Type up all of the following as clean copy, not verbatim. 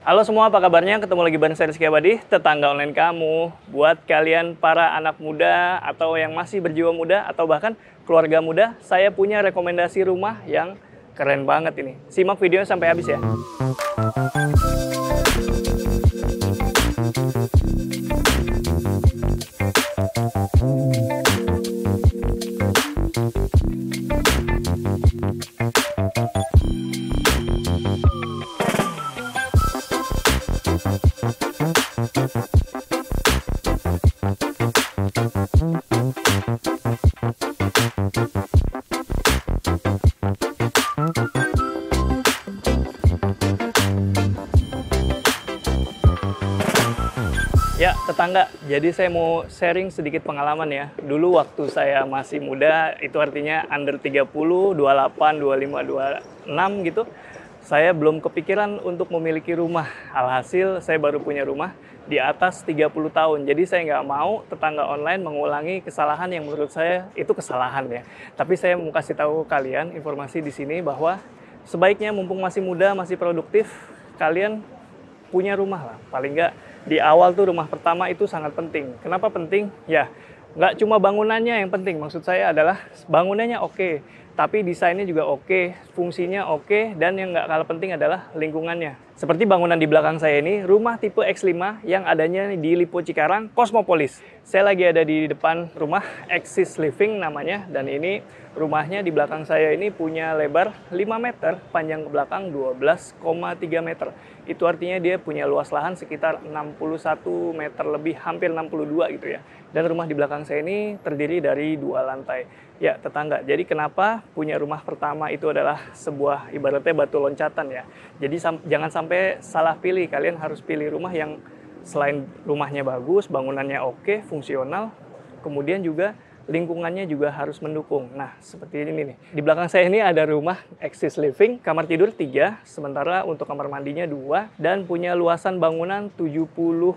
Halo semua, apa kabarnya? Ketemu lagi bareng saya Rizky Abadi, tetangga online kamu. Buat kalian para anak muda atau yang masih berjiwa muda atau bahkan keluarga muda, saya punya rekomendasi rumah yang keren banget ini. Simak videonya sampai habis ya. Ya, tetangga. Jadi saya mau sharing sedikit pengalaman ya. Dulu waktu saya masih muda, itu artinya under 30, 28, 25, 26 gitu. Saya belum kepikiran untuk memiliki rumah. Alhasil saya baru punya rumah di atas 30 tahun. Jadi saya nggak mau tetangga online mengulangi kesalahan yang menurut saya itu kesalahan ya. Tapi saya mau kasih tahu kalian informasi di sini bahwa sebaiknya mumpung masih muda, masih produktif, kalian punya rumah lah. Paling nggak di awal tuh rumah pertama itu sangat penting. Kenapa penting? Ya, nggak cuma bangunannya yang penting. Maksud saya adalah bangunannya oke, tapi desainnya juga oke, fungsinya oke, dan yang nggak kalah penting adalah lingkungannya. Seperti bangunan di belakang saya ini, rumah tipe X5 yang adanya di Lipo Cikarang, Cosmopolis. Saya lagi ada di depan rumah Axis Living namanya, dan ini rumahnya di belakang saya ini punya lebar 5 meter, panjang ke belakang 12,3 meter. Itu artinya dia punya luas lahan sekitar 61 meter lebih, hampir 62 gitu ya. Dan rumah di belakang saya ini terdiri dari 2 lantai. Ya, tetangga. Jadi kenapa punya rumah pertama itu adalah sebuah ibaratnya batu loncatan ya. Jadi jangan sampai salah pilih. Kalian harus pilih rumah yang selain rumahnya bagus, bangunannya oke, fungsional, kemudian juga lingkungannya juga harus mendukung. Nah, seperti ini nih. Di belakang saya ini ada rumah Axis Living, kamar tidur 3, sementara untuk kamar mandinya 2, dan punya luasan bangunan 70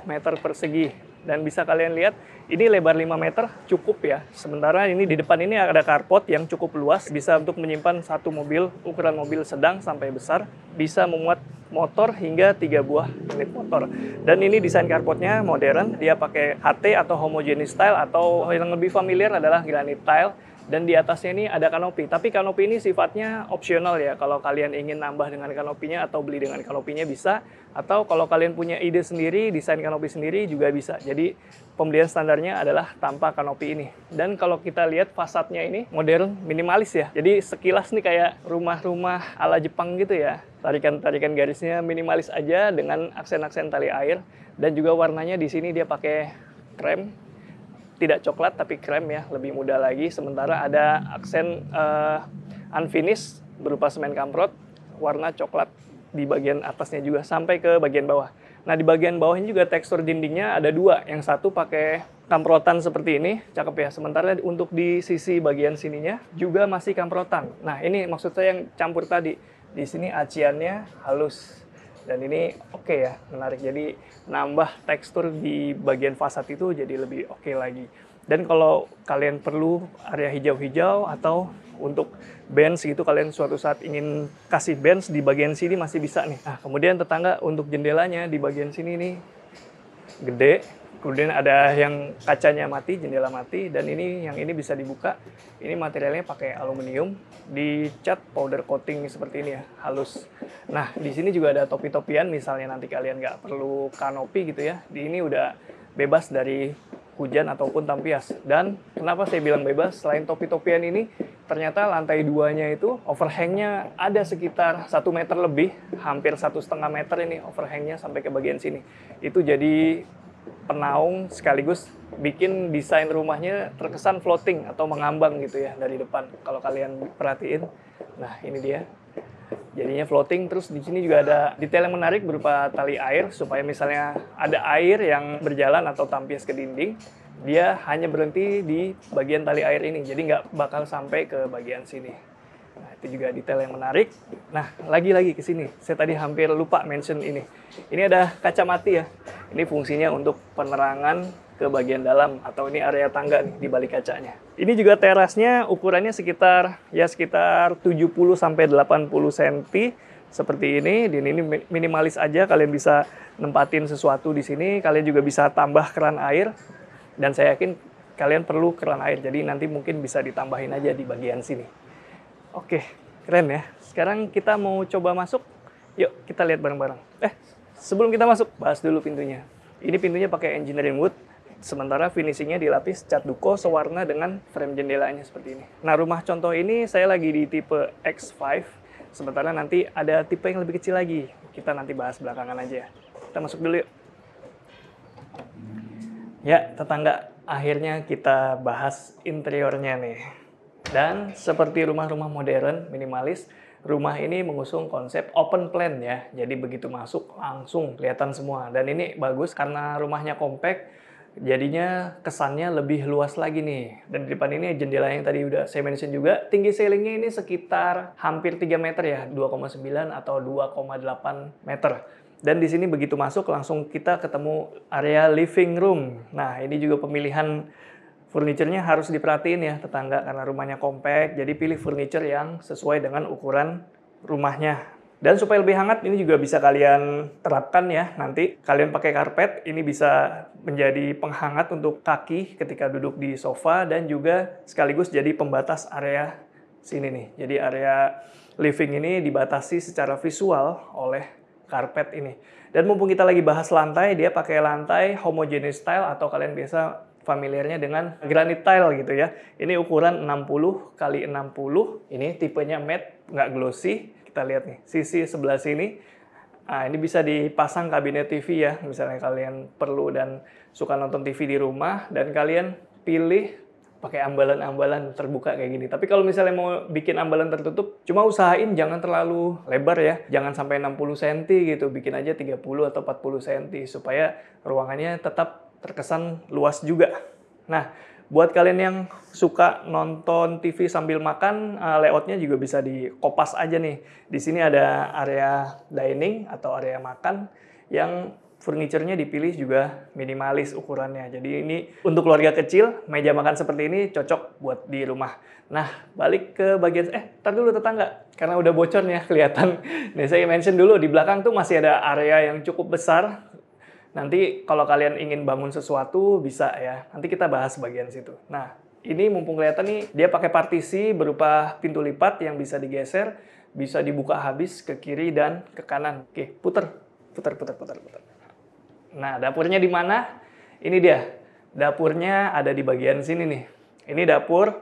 meter persegi. Dan bisa kalian lihat, ini lebar 5 meter cukup ya. Sementara ini di depan ini ada carport yang cukup luas, bisa untuk menyimpan satu mobil, ukuran mobil sedang sampai besar, bisa memuat motor hingga 3 buah unit motor. Dan ini desain carportnya modern, dia pakai HT atau homogeneous style, atau yang lebih familiar adalah granite tile. Dan di atasnya ini ada kanopi, tapi kanopi ini sifatnya opsional ya. Kalau kalian ingin nambah dengan kanopinya atau beli dengan kanopinya bisa, atau kalau kalian punya ide sendiri, desain kanopi sendiri juga bisa. Jadi pembelian standarnya adalah tanpa kanopi ini. Dan kalau kita lihat fasadnya ini modern, minimalis ya. Jadi sekilas nih kayak rumah-rumah ala Jepang gitu ya. Tarikan-tarikan garisnya minimalis aja dengan aksen-aksen tali air. Dan juga warnanya di sini dia pakai krem. Tidak coklat tapi krem ya, lebih muda lagi. Sementara ada aksen unfinished berupa semen kamprot, warna coklat di bagian atasnya juga sampai ke bagian bawah. Nah, di bagian bawah ini juga tekstur dindingnya ada 2. Yang satu pakai kamprotan seperti ini, cakep ya. Sementara untuk di sisi bagian sininya juga masih kamprotan. Nah, ini maksud saya yang campur tadi. Di sini aciannya halus. Dan ini oke ya, menarik. Jadi nambah tekstur di bagian fasad itu jadi lebih oke lagi. Dan kalau kalian perlu area hijau-hijau atau untuk bench gitu, kalian suatu saat ingin kasih bench di bagian sini masih bisa nih. Nah, kemudian tetangga untuk jendelanya di bagian sini nih gede. Kemudian ada yang kacanya mati, jendela mati, dan ini yang ini bisa dibuka. Ini materialnya pakai aluminium, dicat powder coating seperti ini ya, halus. Nah, di sini juga ada topi-topian, misalnya nanti kalian nggak perlu kanopi gitu ya. Di ini udah bebas dari hujan ataupun tampias. Dan kenapa saya bilang bebas? Selain topi-topian ini, ternyata lantai 2-nya itu overhangnya ada sekitar 1 meter lebih, hampir 1,5 meter ini overhangnya sampai ke bagian sini. Itu jadi penaung sekaligus bikin desain rumahnya terkesan floating atau mengambang gitu ya dari depan. Kalau kalian perhatiin, nah ini dia. Jadinya floating. Terus di sini juga ada detail yang menarik berupa tali air supaya misalnya ada air yang berjalan atau tampias ke dinding, dia hanya berhenti di bagian tali air ini. Jadi nggak bakal sampai ke bagian sini. Nah, itu juga detail yang menarik. Nah, lagi-lagi ke sini. Saya tadi hampir lupa mention ini. Ini ada kaca mati ya. Ini fungsinya untuk penerangan ke bagian dalam, atau ini area tangga nih di balik kacanya. Ini juga terasnya ukurannya sekitar 70 sampai 80 cm seperti ini. Dan ini minimalis aja, kalian bisa nempatin sesuatu di sini. Kalian juga bisa tambah keran air. Dan saya yakin kalian perlu keran air. Jadi nanti mungkin bisa ditambahin aja di bagian sini. Oke, keren ya. Sekarang kita mau coba masuk. Yuk, kita lihat bareng-bareng. Sebelum kita masuk, bahas dulu pintunya. Ini pintunya pakai engineering wood. Sementara finishingnya dilapis cat duko sewarna dengan frame jendelanya seperti ini. Nah, rumah contoh ini saya lagi di tipe X5. Sementara nanti ada tipe yang lebih kecil lagi. Kita nanti bahas belakangan aja. Kita masuk dulu yuk. Ya, tetangga, akhirnya kita bahas interiornya nih. Dan seperti rumah-rumah modern, minimalis, rumah ini mengusung konsep open plan ya. Jadi begitu masuk langsung kelihatan semua. Dan ini bagus karena rumahnya compact. Jadinya kesannya lebih luas lagi nih. Dan di depan ini jendela yang tadi udah saya mention juga. Tinggi ceilingnya ini sekitar hampir 3 meter ya. 2,9 atau 2,8 meter. Dan di sini begitu masuk langsung kita ketemu area living room. Nah, ini juga pemilihan furniturnya harus diperhatiin ya tetangga. Karena rumahnya compact. Jadi pilih furniture yang sesuai dengan ukuran rumahnya. Dan supaya lebih hangat, ini juga bisa kalian terapkan ya nanti. Kalian pakai karpet, ini bisa menjadi penghangat untuk kaki ketika duduk di sofa. Dan juga sekaligus jadi pembatas area sini nih. Jadi area living ini dibatasi secara visual oleh karpet ini. Dan mumpung kita lagi bahas lantai, dia pakai lantai homogeneous tile atau kalian biasa familiarnya dengan granite tile gitu ya. Ini ukuran 60 x 60. Ini tipenya matte, nggak glossy. Kita lihat nih, sisi sebelah sini. Nah, ini bisa dipasang kabinet TV ya, misalnya kalian perlu dan suka nonton TV di rumah, dan kalian pilih pakai ambalan-ambalan terbuka kayak gini. Tapi kalau misalnya mau bikin ambalan tertutup, cuma usahain jangan terlalu lebar ya. Jangan sampai 60 cm gitu, bikin aja 30 atau 40 cm, supaya ruangannya tetap terkesan luas juga. Nah, buat kalian yang suka nonton TV sambil makan, layoutnya juga bisa dikopas aja nih. Di sini ada area dining atau area makan yang furniturnya dipilih juga minimalis ukurannya. Jadi ini untuk keluarga kecil, meja makan seperti ini cocok buat di rumah. Nah, balik ke bagian, tar dulu tetangga, karena udah bocor nih ya kelihatan. Nih saya mention dulu, di belakang tuh masih ada area yang cukup besar. Nanti kalau kalian ingin bangun sesuatu bisa ya. Nanti kita bahas bagian situ. Nah, ini mumpung kelihatan nih, dia pakai partisi berupa pintu lipat yang bisa digeser, bisa dibuka habis ke kiri dan ke kanan. Oke, puter. Nah, dapurnya di mana? Ini dia. Dapurnya ada di bagian sini nih. Ini dapur.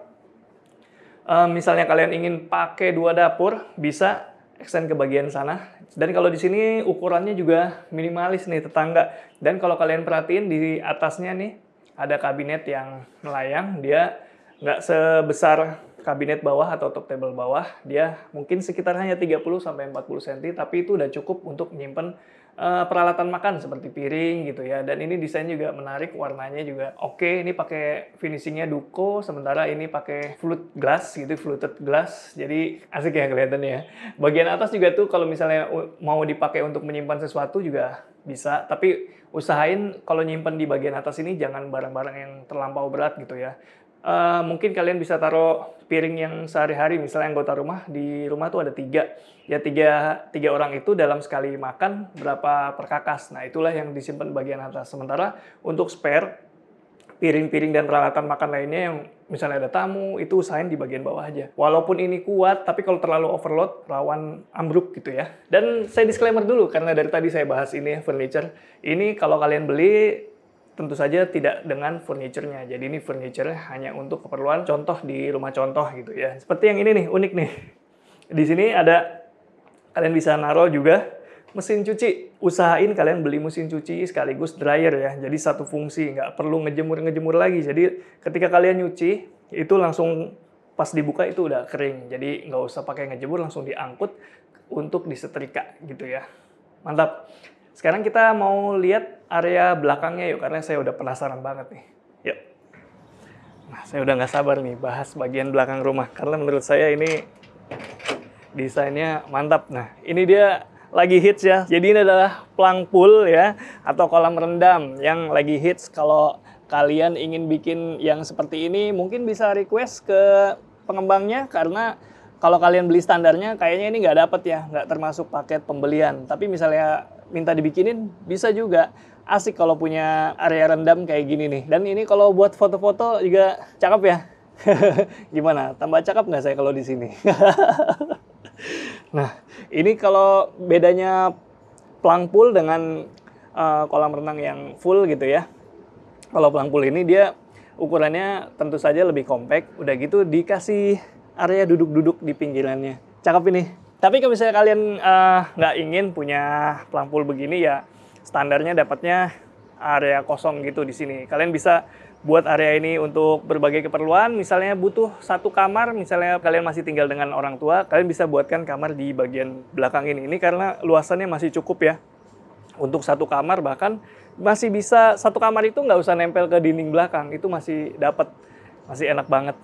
Misalnya kalian ingin pakai 2 dapur, bisa extend ke bagian sana. Dan kalau di sini ukurannya juga minimalis nih tetangga. Dan kalau kalian perhatiin di atasnya nih ada kabinet yang melayang. Dia nggak sebesar kabinet bawah atau top table bawah. Dia mungkin sekitar hanya 30-40 cm. Tapi itu udah cukup untuk menyimpan peralatan makan seperti piring gitu ya. Dan ini desain juga menarik, warnanya juga oke. Ini pakai finishingnya duko, sementara ini pakai fluted glass gitu, fluted glass. Jadi asik ya kelihatannya ya. Bagian atas juga tuh kalau misalnya mau dipakai untuk menyimpan sesuatu juga bisa. Tapi usahain kalau nyimpan di bagian atas ini jangan barang-barang yang terlampau berat gitu ya. Mungkin kalian bisa taruh piring yang sehari-hari, misalnya anggota rumah, di rumah tuh ada 3. Ya tiga orang itu dalam sekali makan berapa perkakas. Nah itulah yang disimpan bagian atas. Sementara untuk spare, piring-piring dan peralatan makan lainnya yang misalnya ada tamu, itu usahain di bagian bawah aja. Walaupun ini kuat, tapi kalau terlalu overload, rawan ambruk gitu ya. Dan saya disclaimer dulu, karena dari tadi saya bahas ini furniture. Ini kalau kalian beli, tentu saja tidak dengan furniturnya. Jadi ini furniture hanya untuk keperluan contoh di rumah contoh gitu ya. Seperti yang ini nih, unik nih. Di sini ada, kalian bisa naruh juga mesin cuci. Usahain kalian beli mesin cuci sekaligus dryer ya. Jadi satu fungsi, nggak perlu ngejemur-ngejemur lagi. Jadi ketika kalian nyuci, itu langsung pas dibuka itu udah kering. Jadi nggak usah pakai ngejemur, langsung diangkut untuk disetrika gitu ya. Mantap. Sekarang kita mau lihat area belakangnya yuk, karena saya udah penasaran banget nih. Yuk. Nah, saya udah nggak sabar nih bahas bagian belakang rumah, karena menurut saya ini desainnya mantap. Nah, ini dia lagi hits ya. Jadi ini adalah plang pool ya, atau kolam rendam yang lagi hits. Kalau kalian ingin bikin yang seperti ini, mungkin bisa request ke pengembangnya, karena Kalau kalian beli standarnya, kayaknya ini nggak dapet ya, nggak termasuk paket pembelian. Tapi misalnya minta dibikinin, bisa juga. Asik kalau punya area rendam kayak gini nih. Dan ini kalau buat foto-foto juga cakep ya. Gimana? Tambah cakep nggak saya kalau di sini? Nah, ini kalau bedanya plang pool dengan kolam renang yang full gitu ya. Kalau plang pool ini dia ukurannya tentu saja lebih compact. Udah gitu dikasih area duduk-duduk di pinggirannya. Cakep ini. Tapi kalau misalnya kalian nggak ingin punya plang pool begini ya, standarnya dapatnya area kosong gitu di sini. Kalian bisa buat area ini untuk berbagai keperluan. Misalnya butuh satu kamar, misalnya kalian masih tinggal dengan orang tua, kalian bisa buatkan kamar di bagian belakang ini. Ini karena luasannya masih cukup ya. Untuk satu kamar bahkan masih bisa, satu kamar itu nggak usah nempel ke dinding belakang. Itu masih dapat, masih enak banget.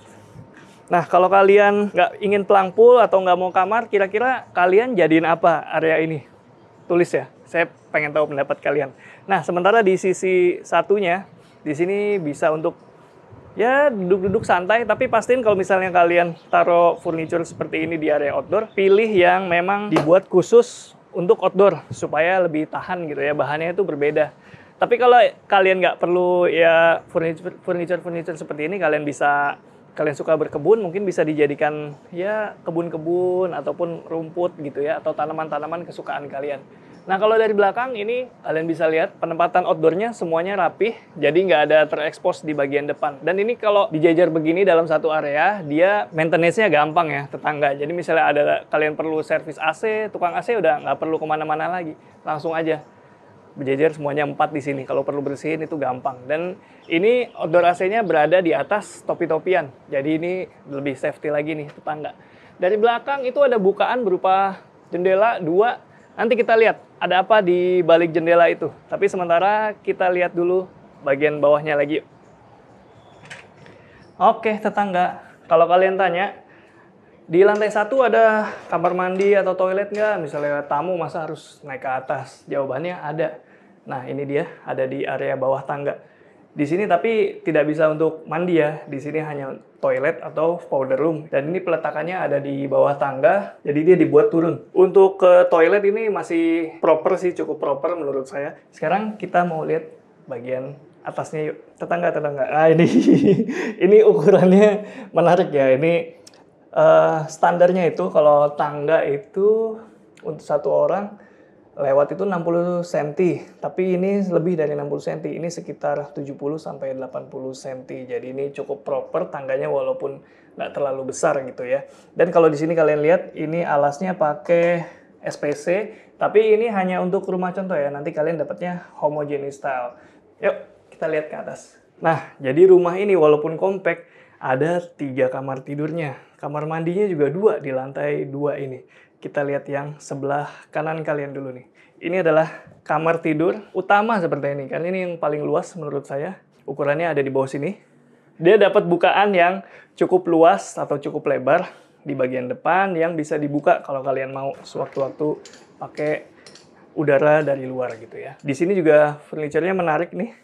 Nah, kalau kalian nggak ingin plang pool atau nggak mau kamar, kira-kira kalian jadiin apa area ini? Tulis ya, saya pengen tahu pendapat kalian. Nah, sementara di sisi satunya, di sini bisa untuk ya duduk-duduk santai, tapi pastiin kalau misalnya kalian taruh furniture seperti ini di area outdoor, pilih yang memang dibuat khusus untuk outdoor, supaya lebih tahan gitu ya, bahannya itu berbeda. Tapi kalau kalian nggak perlu ya furniture seperti ini, kalian suka berkebun, mungkin bisa dijadikan ya kebun-kebun ataupun rumput gitu ya, atau tanaman-tanaman kesukaan kalian. Nah, kalau dari belakang ini kalian bisa lihat penempatan outdoornya semuanya rapih, jadi nggak ada terekspos di bagian depan. Dan ini kalau dijajar begini dalam satu area, dia maintenance-nya gampang ya, tetangga. Jadi misalnya kalian perlu servis AC, tukang AC udah nggak perlu kemana-mana lagi, langsung aja berjejer semuanya 4 di sini. Kalau perlu bersihin itu gampang. Dan ini outdoor AC-nya berada di atas topi-topian. Jadi ini lebih safety lagi nih tetangga. Dari belakang itu ada bukaan berupa jendela 2. Nanti kita lihat ada apa di balik jendela itu. Tapi sementara kita lihat dulu bagian bawahnya lagi. Oke tetangga, kalau kalian tanya, di lantai 1 ada kamar mandi atau toilet nggak? Misalnya tamu masa harus naik ke atas? Jawabannya ada. Nah ini dia, ada di area bawah tangga. Di sini tapi tidak bisa untuk mandi ya. Di sini hanya toilet atau powder room. Dan ini peletakannya ada di bawah tangga, jadi dia dibuat turun. Untuk ke toilet ini masih proper sih, cukup proper menurut saya. Sekarang kita mau lihat bagian atasnya yuk. Tetangga. Ah ini, ini ukurannya menarik ya. Ini standarnya itu kalau tangga itu untuk satu orang lewat itu 60 cm, tapi ini lebih dari 60 cm, ini sekitar 70 sampai 80 cm. Jadi ini cukup proper tangganya walaupun nggak terlalu besar gitu ya. Dan kalau di sini kalian lihat ini alasnya pakai SPC, tapi ini hanya untuk rumah contoh ya. Nanti kalian dapatnya homogeneous style. Yuk kita lihat ke atas. Nah, jadi rumah ini walaupun compact ada 3 kamar tidurnya. Kamar mandinya juga 2 di lantai 2 ini. Kita lihat yang sebelah kanan kalian dulu nih. Ini adalah kamar tidur utama seperti ini. Karena ini yang paling luas menurut saya. Ukurannya ada di bawah sini. Dia dapat bukaan yang cukup luas atau cukup lebar di bagian depan yang bisa dibuka kalau kalian mau sewaktu-waktu pakai udara dari luar gitu ya. Di sini juga furniture-nya menarik nih.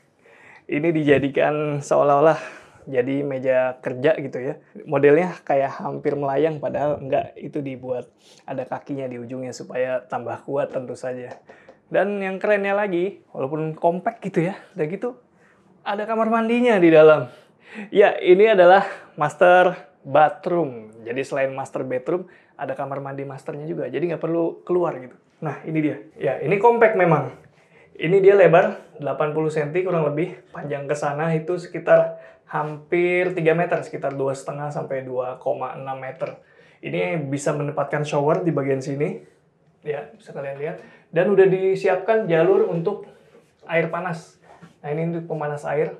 Ini dijadikan seolah-olah jadi meja kerja gitu ya. Modelnya kayak hampir melayang, padahal enggak, itu dibuat ada kakinya di ujungnya supaya tambah kuat tentu saja. Dan yang kerennya lagi, walaupun compact gitu ya, udah gitu ada kamar mandinya di dalam. Ya, ini adalah master bathroom. Jadi selain master bedroom, ada kamar mandi masternya juga. Jadi nggak perlu keluar gitu. Nah, ini dia. Ya, ini compact memang. Ini dia lebar 80 cm kurang lebih. Panjang ke sana itu sekitar hampir 3 meter, sekitar 2,5 sampai 2,6 meter. Ini bisa menempatkan shower di bagian sini. Ya, bisa kalian lihat. Dan udah disiapkan jalur untuk air panas. Nah, ini untuk pemanas air.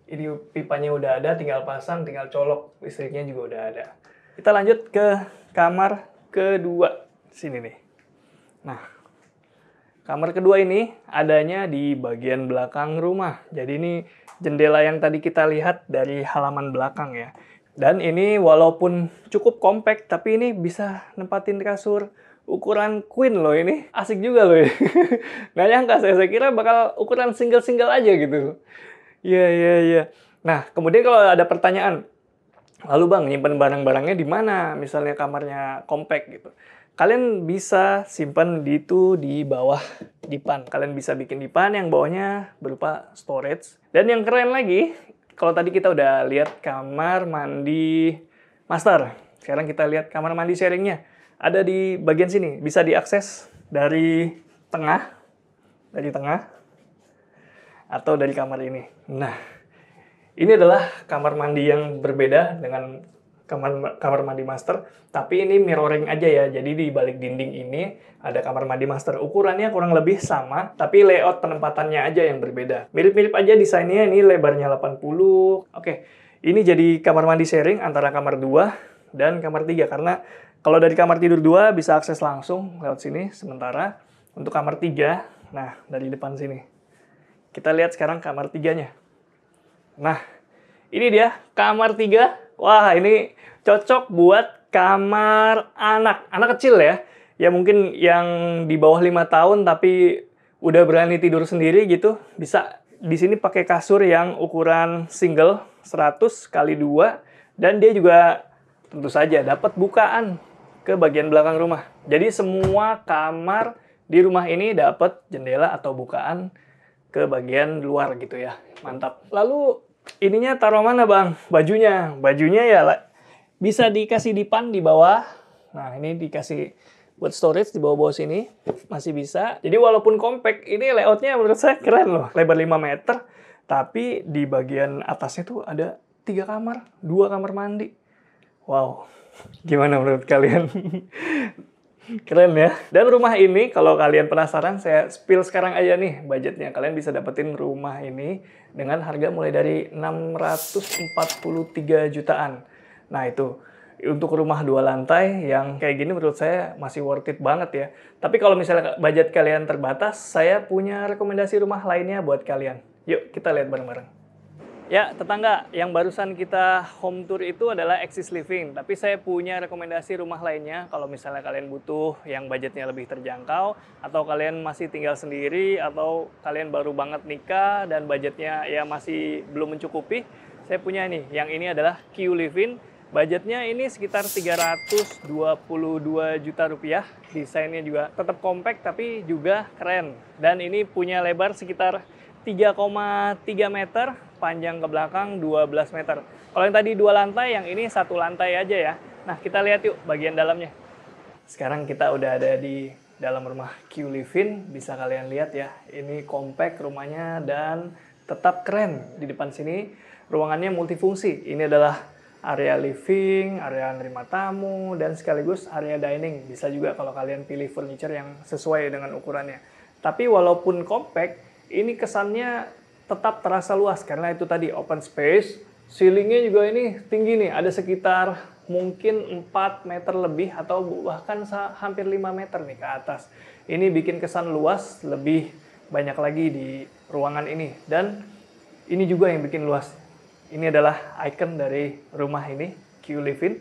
Ini pipanya udah ada, tinggal pasang, tinggal colok. Listriknya juga udah ada. Kita lanjut ke kamar kedua. Sini nih. Nah, kamar kedua ini adanya di bagian belakang rumah. Jadi ini jendela yang tadi kita lihat dari halaman belakang ya. Dan ini walaupun cukup compact, tapi ini bisa nempatin kasur ukuran queen loh ini. Asik juga loh ini. Nggak nyangka saya kira bakal ukuran single-single aja gitu. Iya. Nah, kemudian kalau ada pertanyaan, Lalu Bang, nyimpen barang-barangnya di mana? Misalnya kamarnya compact gitu. Kalian bisa simpan di bawah dipan. Kalian bisa bikin dipan yang bawahnya berupa storage. Dan yang keren lagi, kalau tadi kita udah lihat kamar mandi master. Sekarang kita lihat kamar mandi sharingnya. Ada di bagian sini, bisa diakses dari tengah, atau dari kamar ini. Nah, ini adalah kamar mandi yang berbeda dengan kamar mandi master, tapi ini mirroring aja ya. Jadi di balik dinding ini ada kamar mandi master. Ukurannya kurang lebih sama, tapi layout penempatannya aja yang berbeda. Mirip-mirip aja desainnya, ini lebarnya 80. Oke, ini jadi kamar mandi sharing antara kamar 2 dan kamar 3. Karena kalau dari kamar tidur 2 bisa akses langsung lewat sini, sementara untuk kamar 3, nah dari depan sini. Kita lihat sekarang kamar 3-nya. Nah, ini dia kamar 3. Wah, ini cocok buat kamar anak kecil ya. Ya mungkin yang di bawah 5 tahun tapi udah berani tidur sendiri gitu. Bisa di sini pakai kasur yang ukuran single 100 kali 2 dan dia juga tentu saja dapat bukaan ke bagian belakang rumah. Jadi semua kamar di rumah ini dapat jendela atau bukaan ke bagian luar gitu ya. Mantap. Lalu ininya taruh mana Bang? Bajunya. Bajunya ya bisa dikasih dipan di bawah. Nah, ini dikasih buat storage di bawah-bawah sini. Masih bisa. Jadi walaupun compact, ini layoutnya menurut saya keren loh. Lebar 5 meter. Tapi di bagian atasnya tuh ada 3 kamar. 2 kamar mandi. Wow. Gimana menurut kalian? Keren ya. Dan rumah ini kalau kalian penasaran, saya spill sekarang aja nih budgetnya. Kalian bisa dapetin rumah ini dengan harga mulai dari 643 jutaan. Nah itu untuk rumah 2 lantai yang kayak gini menurut saya masih worth it banget ya. Tapi kalau misalnya budget kalian terbatas, saya punya rekomendasi rumah lainnya buat kalian. Yuk kita lihat bareng-bareng. Ya, tetangga, yang barusan kita home tour itu adalah Axis Living. Tapi saya punya rekomendasi rumah lainnya kalau misalnya kalian butuh yang budgetnya lebih terjangkau, atau kalian masih tinggal sendiri, atau kalian baru banget nikah dan budgetnya ya masih belum mencukupi. Saya punya nih, yang ini adalah Q Living. Budgetnya ini sekitar 322 juta rupiah. Desainnya juga tetap compact tapi juga keren. Dan ini punya lebar sekitar 3,3 meter, panjang ke belakang 12 meter. Kalau yang tadi 2 lantai, yang ini 1 lantai aja ya. Nah, kita lihat yuk bagian dalamnya. Sekarang kita udah ada di dalam rumah Q Living. Bisa kalian lihat ya, ini compact rumahnya dan tetap keren. Di depan sini ruangannya multifungsi. Ini adalah area living, area nerima tamu, dan sekaligus area dining. Bisa juga kalau kalian pilih furniture yang sesuai dengan ukurannya. Tapi walaupun compact, ini kesannya tetap terasa luas karena itu tadi open space. Ceilingnya juga ini tinggi nih, ada sekitar mungkin 4 meter lebih atau bahkan hampir 5 meter nih ke atas. Ini bikin kesan luas, lebih banyak lagi di ruangan ini. Dan ini juga yang bikin luas. Ini adalah icon dari rumah ini, Q Living.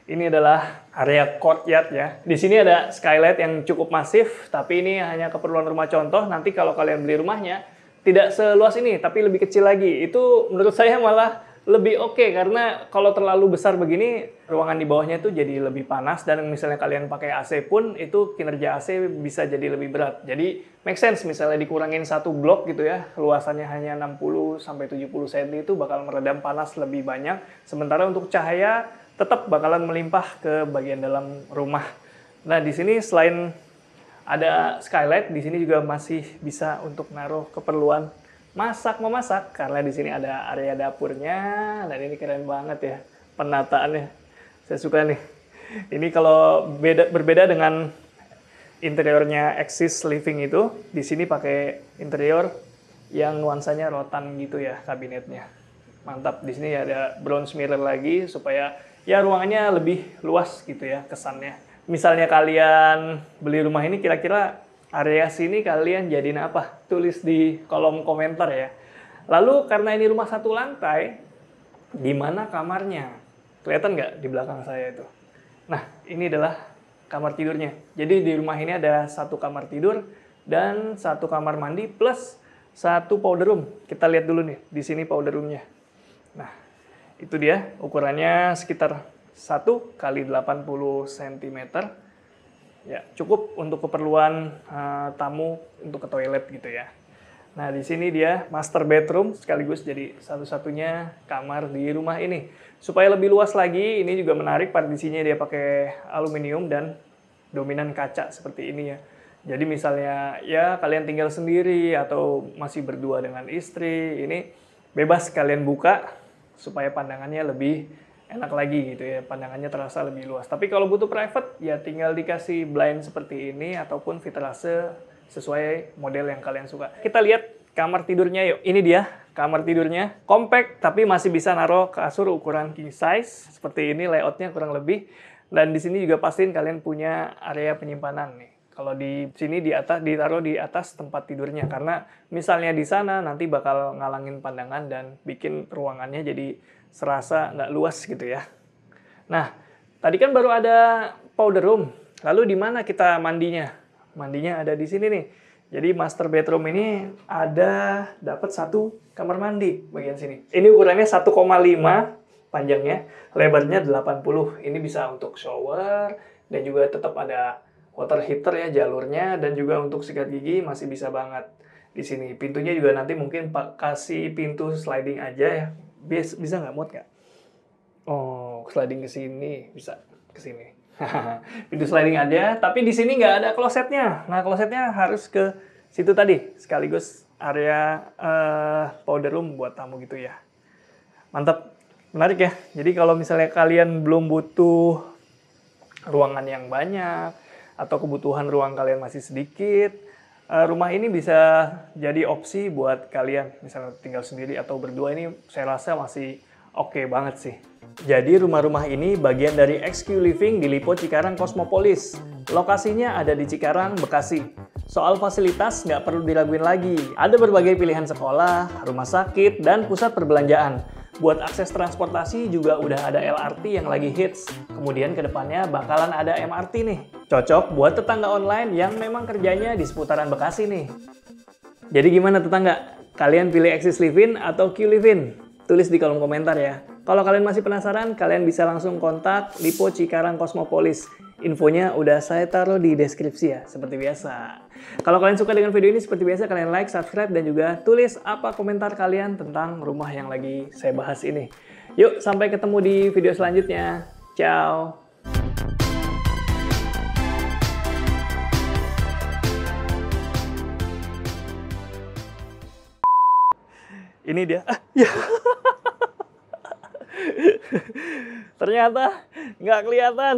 Ini adalah area courtyard ya. Di sini ada skylight yang cukup masif, tapi ini hanya keperluan rumah contoh. Nanti kalau kalian beli rumahnya, tidak seluas ini, tapi lebih kecil lagi. Itu menurut saya malah lebih oke, karena kalau terlalu besar begini, ruangan di bawahnya itu jadi lebih panas, dan misalnya kalian pakai AC pun, itu kinerja AC bisa jadi lebih berat. Jadi, make sense misalnya dikurangin 1 blok gitu ya, luasannya hanya 60-70 cm, itu bakal meredam panas lebih banyak. Sementara untuk cahaya, tetap bakalan melimpah ke bagian dalam rumah. Nah, di sini selain ada skylight, di sini juga masih bisa untuk naruh keperluan memasak, karena di sini ada area dapurnya, dan ini keren banget ya penataannya. Saya suka nih. Ini kalau berbeda dengan interiornya Axis Living itu, di sini pakai interior yang nuansanya rotan gitu ya kabinetnya. Mantap. Di sini ada bronze mirror lagi supaya ya ruangannya lebih luas gitu ya kesannya. Misalnya kalian beli rumah ini, kira-kira area sini kalian jadiin apa? Tulis di kolom komentar ya. Lalu karena ini rumah 1 lantai, di mana kamarnya? Kelihatan nggak di belakang saya itu? Nah, ini adalah kamar tidurnya. Jadi di rumah ini ada 1 kamar tidur dan 1 kamar mandi plus 1 powder room. Kita lihat dulu nih, di sini powder roomnya. Nah, Itu dia, ukurannya sekitar 1 kali 80 cm. Ya, cukup untuk keperluan tamu untuk ke toilet gitu ya. Nah, di sini dia master bedroom sekaligus jadi satu-satunya kamar di rumah ini. Supaya lebih luas lagi, ini juga menarik, partisinya dia pakai aluminium dan dominan kaca seperti ini ya. Jadi misalnya ya kalian tinggal sendiri atau masih berdua dengan istri, ini bebas kalian buka supaya pandangannya lebih enak lagi gitu ya, pandangannya terasa lebih luas. Tapi kalau butuh private, ya tinggal dikasih blind seperti ini ataupun vitrase sesuai model yang kalian suka. Kita lihat kamar tidurnya yuk. Ini dia kamar tidurnya. Compact, tapi masih bisa naruh kasur ukuran king size. Seperti ini layoutnya kurang lebih. Dan di sini juga pastiin kalian punya area penyimpanan nih. Kalau di sini di atas, ditaruh di atas tempat tidurnya. Karena misalnya di sana nanti bakal ngalangin pandangan dan bikin ruangannya jadi serasa nggak luas gitu ya. Nah, tadi kan baru ada powder room. Lalu di mana kita mandinya? Mandinya ada di sini nih. Jadi master bedroom ini ada dapat satu kamar mandi bagian sini. Ini ukurannya 1,5 panjangnya, lebarnya 80. Ini bisa untuk shower dan juga tetap ada water heater ya jalurnya, dan juga untuk sikat gigi masih bisa banget di sini. Pintunya juga nanti mungkin kasih pintu sliding aja ya. Bisa nggak muat nggak? Oh, sliding ke sini bisa ke sini. Pintu sliding aja, tapi di sini nggak ada klosetnya. Nah, klosetnya harus ke situ tadi, sekaligus area powder room buat tamu gitu ya. Mantap, menarik ya. Jadi kalau misalnya kalian belum butuh ruangan yang banyak atau kebutuhan ruang kalian masih sedikit, rumah ini bisa jadi opsi buat kalian misalnya tinggal sendiri atau berdua. Ini saya rasa masih oke banget sih. Jadi rumah-rumah ini bagian dari XQ Living di Lipo Cikarang Cosmopolis. Lokasinya ada di Cikarang, Bekasi. Soal fasilitas nggak perlu diraguin lagi. Ada berbagai pilihan sekolah, rumah sakit, dan pusat perbelanjaan. Buat akses transportasi juga udah ada LRT yang lagi hits. Kemudian kedepannya bakalan ada MRT nih. Cocok buat tetangga online yang memang kerjanya di seputaran Bekasi nih. Jadi gimana tetangga? Kalian pilih Axis Living atau Q Living? Tulis di kolom komentar ya. Kalau kalian masih penasaran, kalian bisa langsung kontak Lipo Cikarang Cosmopolis. Infonya udah saya taruh di deskripsi ya, seperti biasa. Kalau kalian suka dengan video ini, seperti biasa kalian like, subscribe, dan juga tulis apa komentar kalian tentang rumah yang lagi saya bahas ini. Yuk, sampai ketemu di video selanjutnya. Ciao! Ini dia. Ya. Ternyata nggak kelihatan.